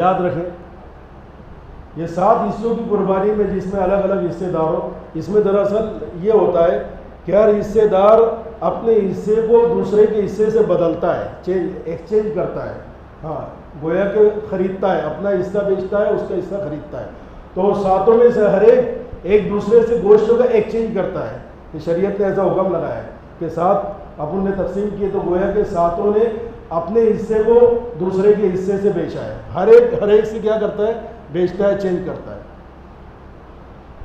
याद रखें, ये 7 हिस्सों की कुर्बानी में जिसमें अलग अलग हिस्सेदारों, इसमें दरअसल ये होता है कि हर हिस्सेदार अपने हिस्से को दूसरे के हिस्से से बदलता है, एक्सचेंज करता है। हाँ, गोया के ख़रीदता है, अपना हिस्सा बेचता है, उसका हिस्सा खरीदता है। तो 7 में से हर एक दूसरे से गोश्तों का एक्सचेंज करता है। ये शरीयत ने ऐसा हुक्म लगाया है कि 7 अपन ने तकसीम किए, तो गोया के 7 ने अपने हिस्से को दूसरे के हिस्से से बेचा है। हर एक से क्या करता है, बेचता है, चेंज करता है।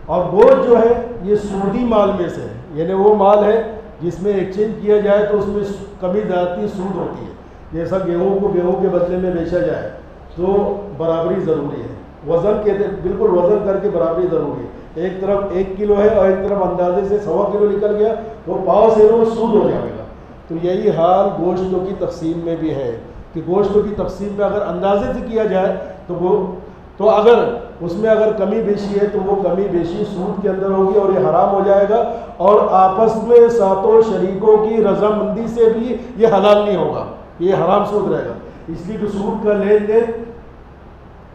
और गोश्त जो है ये सूदी माल में से है, यानी वो माल है जिसमें एक्सचेंज किया जाए तो उसमें कमी ज़्यादा सूद होती है। जैसा गेहूँ को गेहूँ के बदले में बेचा जाए तो बराबरी ज़रूरी है, वज़न कहते बिल्कुल वज़न करके बराबरी ज़रूरी है। एक तरफ 1 किलो है और एक तरफ अंदाजे से 1.25 किलो निकल गया तो पाव से वो सूद हो जाएगा। तो यही हाल गोश्तों की तकसीम में भी है कि गोश्तों की तकसीम में अगर अंदाजे से किया जाए तो अगर उसमें अगर कमी बेशी है तो वो कमी बेशी सूद के अंदर होगी और ये हराम हो जाएगा। और आपस में 7 शरीकों की रजामंदी से भी ये हलाल नहीं होगा, ये हराम सूद रहेगा। इसलिए कि सूद का लेन देन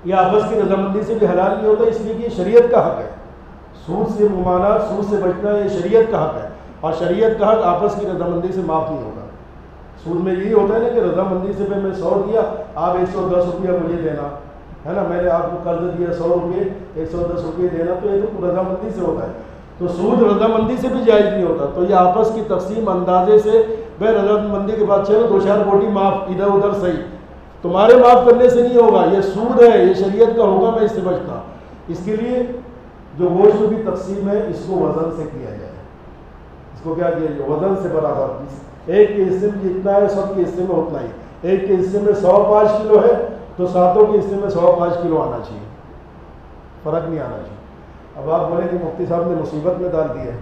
ये आपस की रजामंदी से भी हलाल नहीं होता, इसलिए कि शरीयत का हक है। सूद से मुमानात, सूद से बचना ये शरीयत का हक है और शरीयत का हक आपस की रजामंदी से माफ़ नहीं होगा। सूद में यही होता है ना कि रजामंदी से मैं 100 दिया, आप 110 रुपया मुझे देना है ना, मैंने आपको कर्ज दिया 100 रुपये, 110 रुपये देना, तो ये तो रजामंदी से होता है। तो सूद रजामंदी से भी जायज़ नहीं होता। तो ये आपस की तकसीम अंदाजे से भाई रजामंदी के बाद चलो 2-4 बोटी माफ़ इधर उधर सही, तुम्हारे माफ़ करने से नहीं होगा, ये सूद है, ये शरीयत का हुक्म है, इससे बचना। इसके लिए जो गोश्त की तकसीम है इसको वज़न से किया जाए। इसको क्या किया जाए, वज़न से बराबर। एक के हिस्से में जितना है सब के हिस्से में उतना ही। एक के हिस्से में 105 किलो है तो 7 के हिस्से में 105 किलो आना चाहिए, फ़र्क नहीं आना चाहिए। अब आप बोले कि मुफ्ती साहब ने मुसीबत में डाल दिया है,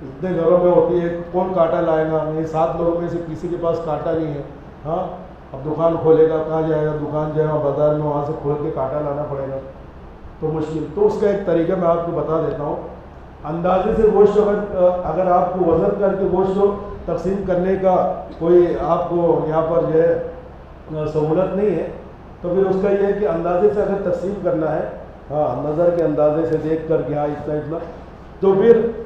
इतने घरों में होती है, कौन कांटा लाएगा, ये 7 लोगों में से किसी के पास कांटा नहीं है। हाँ, अब दुकान खोलेगा, कहाँ जाएगा, दुकान जाएगा बाज़ार में, वहाँ से खोल के कांटा लाना पड़ेगा, तो मुश्किल। तो उसका एक तरीका मैं आपको बता देता हूँ। अंदाजे से गोश्त अगर आपको वज़न करके गोश्त तकसीम करने का कोई आपको यहाँ पर जो है सहूलत नहीं है, तो फिर उसका यह है कि अंदाजे से अगर तकसीम करना है, हाँ, नज़र के अंदाजे से देख कर के हाँ इतना इतना, तो फिर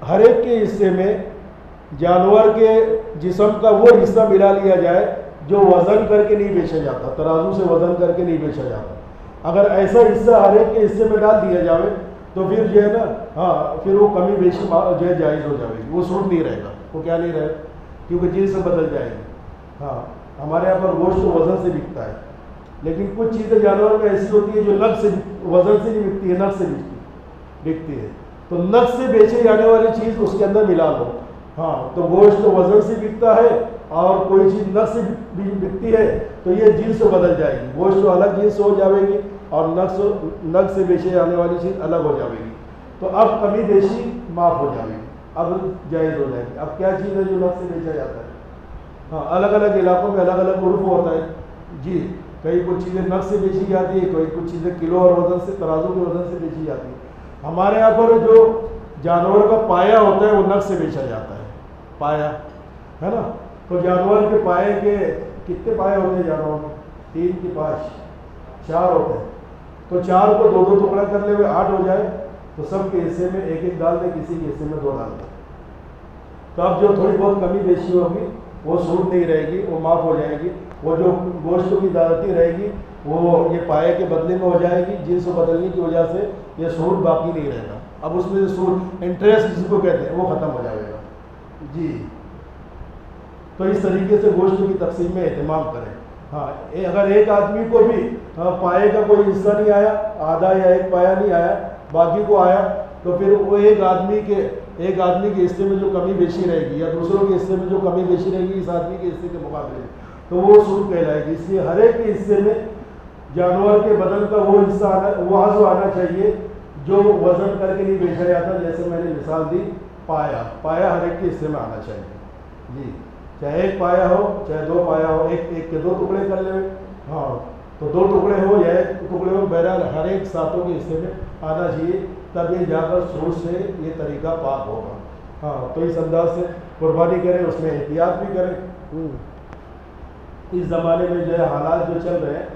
हर एक के हिस्से में जानवर के जिस्म का वो हिस्सा मिला लिया जाए जो वज़न करके नहीं बेचा जाता, तराजू से वज़न करके नहीं बेचा जाता। अगर ऐसा हिस्सा हर एक के हिस्से में डाल दिया जाए तो फिर जो है ना, हाँ, फिर वो कमी बेशी जो है जायज़ हो जाएगी, वो सूद नहीं रहेगा, वो क्या नहीं रहेगा, क्योंकि जिन्स बदल जाएगी। हाँ, हमारे यहाँ पर गोश्त तो वज़न से बिकता है, लेकिन कुछ चीज़ें जानवर में ऐसी होती है जो नग से, वज़न से नहीं बिकती है, नग से बिकती है। तो नग से बेचे जाने वाली चीज़ उसके अंदर मिला लो। हाँ, तो गोश्त तो वज़न से बिकता है और कोई चीज़ नग से बिकती है तो ये जिन्स बदल जाएगी, गोश्त तो अलग जिन्स हो जाएगी और नग से बेचे जाने वाली चीज़ अलग हो जाएगी। तो अब कमी बेशी माफ़ हो जाएगी, अब जायज़ हो जाएगी। अब क्या चीज़ है जो नग से बेचा जाता है? हाँ, अलग अलग इलाकों में अलग अलग उर्फ होता है जी। कई कुछ चीज़ें नग से बेची जाती है, कई कुछ चीज़ें किलो और वज़न से, तराजू के वज़न से बेची जाती है। हमारे यहाँ पर जो जानवर का पाया होता है वो नग से बेचा जाता है, पाया है ना। तो जानवर के पाए के कितने पाए होते हैं जानवर में? 3 के 5 4 होते हैं। तो 4 को 2-2 टुकड़ा कर ले, 8 हो जाए, तो सब के हिस्से में 1-1 डाल दें, किसी के हिस्से में 2 डाल दें। तो अब जो थोड़ी बहुत कमी बेशी होगी वो सूद नहीं रहेगी, वो माफ़ हो जाएगी। वो जो गोश्त की ज़्यादती रहेगी वो ये पाए के बदले में हो जाएगी, जिन्स बदलने की वजह से ये सूद बाकी नहीं रहेगा। अब उसमें सूद, इंटरेस्ट जिसको कहते हैं, वो ख़त्म हो जाएगा जी। तो इस तरीके से गोश्त की तकसीम में एहतमाम करें। हाँ, अगर एक आदमी को भी पाए का कोई हिस्सा नहीं आया, आधा या 1 पाया नहीं आया, बाकी को आया, तो फिर वो एक आदमी के हिस्से में जो कमी बेशी रहेगी या दूसरों के हिस्से में जो कमी बेशी रहेगी इस आदमी के हिस्से के मुकाबले, तो वो सूद कहलाएगी। इसलिए हर एक के हिस्से में जानवर के बदन का वो हिस्सा वहाँ से आना चाहिए जो वज़न करके नहीं बेचा जाता। जैसे मैंने मिसाल दी, पाया हर एक के हिस्से में आना चाहिए जी। चाहे 1 पाया हो, चाहे 2 पाया हो, एक के 2 टुकड़े कर ले, हाँ, तो 2 टुकड़े हो या 1 टुकड़े हो, बहरहाल हर एक 7 के हिस्से में आना चाहिए, तब ये जाकर सूद से ये तरीका पाक होगा। हाँ, तो इस अंदाज से कुर्बानी करें, उसमें एहतियात भी करें। इस ज़माने में जो है हालात जो चल रहे हैं